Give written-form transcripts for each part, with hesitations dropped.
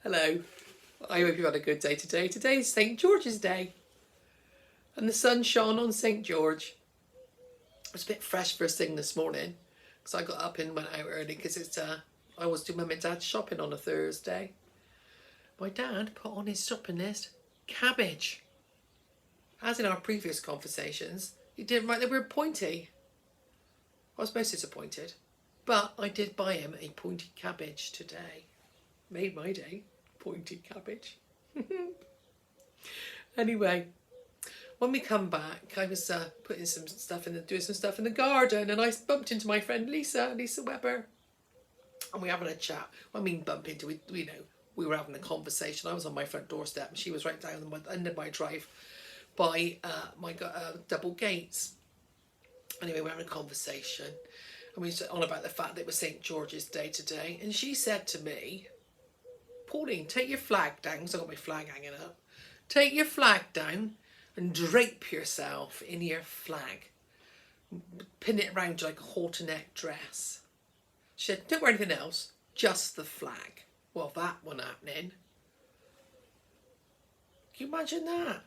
Hello. I hope you've had a good day today. Today is St. George's Day. And the sun shone on St. George. It was a bit fresh first thing this morning. Because I got up and went out early because I always do mum and dad's shopping on a Thursday. My dad put on his shopping list cabbage. As in our previous conversations, he didn't write the word pointy. I was most disappointed. But I did buy him a pointy cabbage today. Made my day. Pointy cabbage. Anyway, when we come back, I was doing some stuff in the garden, and I bumped into my friend Lisa Weber, and we were having a chat. I mean, bump into it, we were having a conversation. I was on my front doorstep, and she was right down the end of my drive by my double gates. Anyway, we were having a conversation, and we were on about the fact that it was St. George's Day today, and she said to me, Pauline, take your flag down, because I've got my flag hanging up. Take your flag down and drape yourself in your flag. Pin it around you like a halter neck dress. She said, don't wear anything else, just the flag. Well, that wasn't happening. Can you imagine that?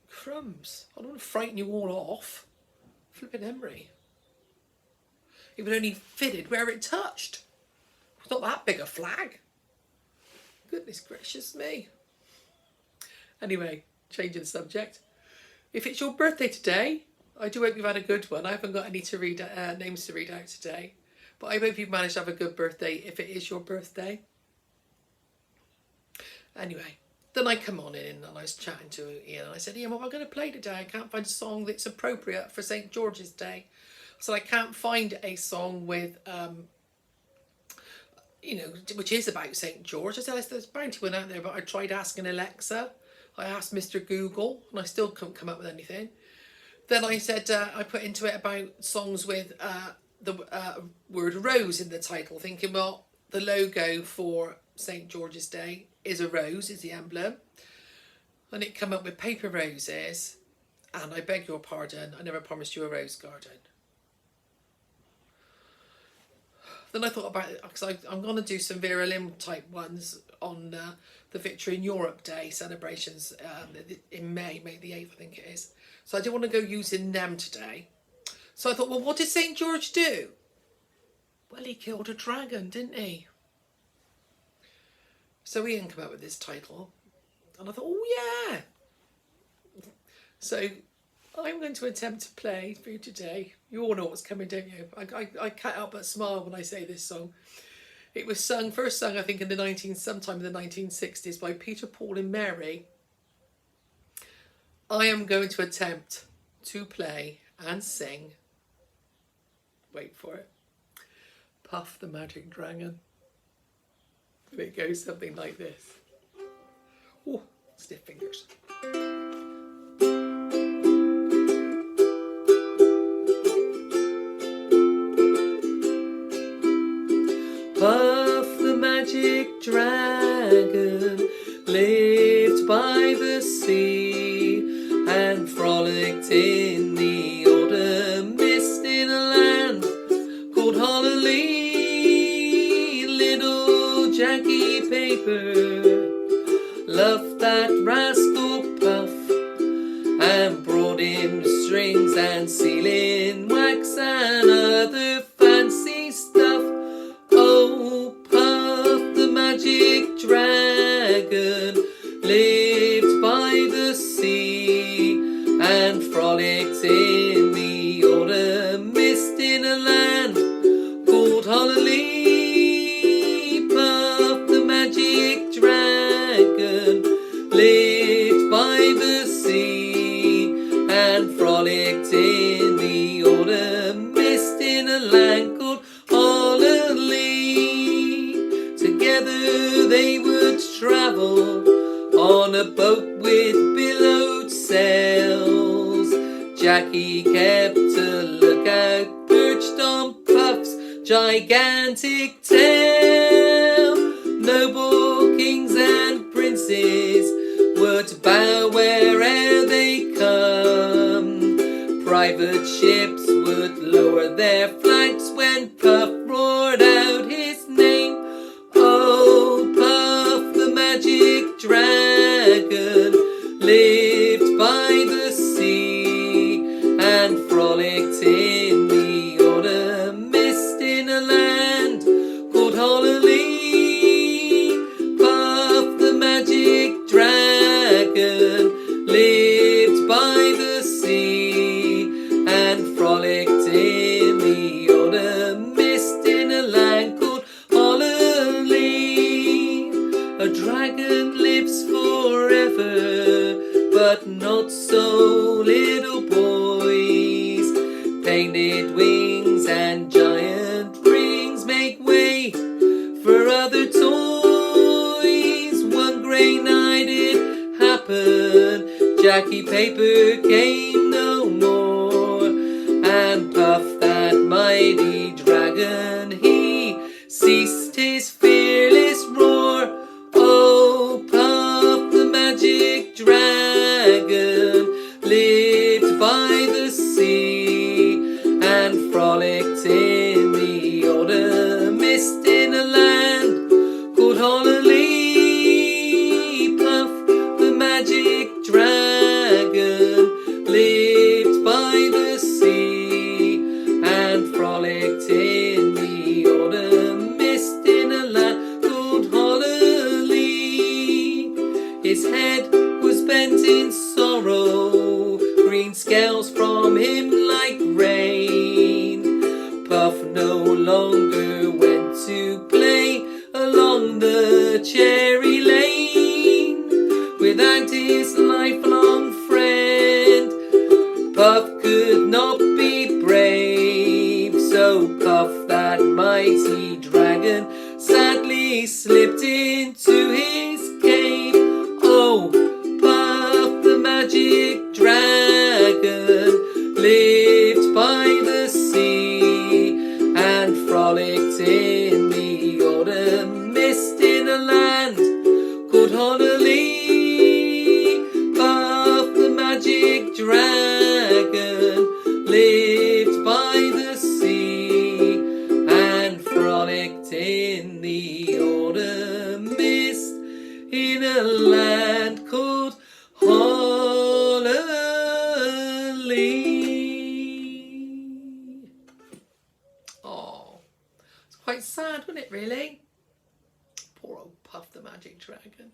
Crumbs. I don't want to frighten you all off. Flipping Emery. It would only fitted where it touched. It's not that big a flag. Goodness gracious me. Anyway, changing the subject. If it's your birthday today, I do hope you've had a good one. I haven't got any to read names to read out today. But I hope you've managed to have a good birthday if it is your birthday. Anyway, then I come on in and I was chatting to Ian and I said, Ian, what am I going to play today? I can't find a song that's appropriate for St. George's Day. So I can't find a song with... which is about St. George. I said, there's bound to one out there, but I tried asking Alexa. I asked Mr. Google, and I still couldn't come up with anything. Then I said, I put into it about songs with the word rose in the title, thinking, well, the logo for St. George's Day is a rose, is the emblem. And it came up with paper roses, and I beg your pardon, I never promised you a rose garden. Then I thought about it, because I'm going to do some Vera Lim type ones on the Victory in Europe Day celebrations in May the 8th, I think it is. So I didn't want to go using them today. So I thought, well, what did St. George do? Well, he killed a dragon, didn't he? So Ian came up with this title. And I thought, oh, yeah. So I'm going to attempt to play for you today. You all know what's coming, don't you? I can't help but smile when I say this song. It was first sung, I think, sometime in the 1960s by Peter, Paul and Mary. I am going to attempt to play and sing, wait for it, Puff the Magic Dragon. And it goes something like this. Oh, stiff fingers. Puff the magic dragon lived by the sea and frolicked in the autumn mist in a land called Holly. Little Jackie Paper loved that rascal Puff and brought him strings and sealing wax and other fancy stuff. Oh, Puff the magic dragon lived by the sea and frolicked in the autumn mist in a land called Holly. Puff the magic dragon lived by the sea and frolicked in the autumn mist in a land called Holly. Together they would travel on a boat with billowed sails. Jackie kept a lookout, perched on Puff's gigantic tail. Noble kings and princes would bow where'er they come. Private ships would lower their flags when Puff roared out his name. Oh, Puff wacky paper came no more, and Puff, that mighty dragon, he ceased his fearless roar. Oh, Puff the magic dragon lived by the sea and frolicked in the autumn mist in a land called Honolulu. Puff the magic dragon lived by the sea and frolicked in the autumn mist in a land called Honolulu. His head was bent in sorrow, green scales from him like rain. Puff no longer went to play along the cherry lane without his lifelong friend. Puff could not be brave, so Puff, that mighty dragon, sadly slipped into his cave. Oh, Puff the magic dragon lived by the sea and frolicked in the autumn mist in a land called Honolulu. Puff the magic dragon lived by the sea and frolicked in the autumn mist in a land called Honolulu. Oh, it's quite sad, wasn't it, really? Poor old Puff the magic dragon.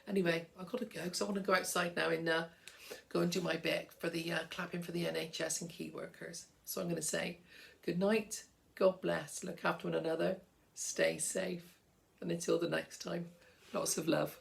Anyway, I've got to go because I want to go outside now and go and do my bit for the clapping for the NHS and key workers. So I'm going to say good night, God bless, look after one another, stay safe, and until the next time, lots of love.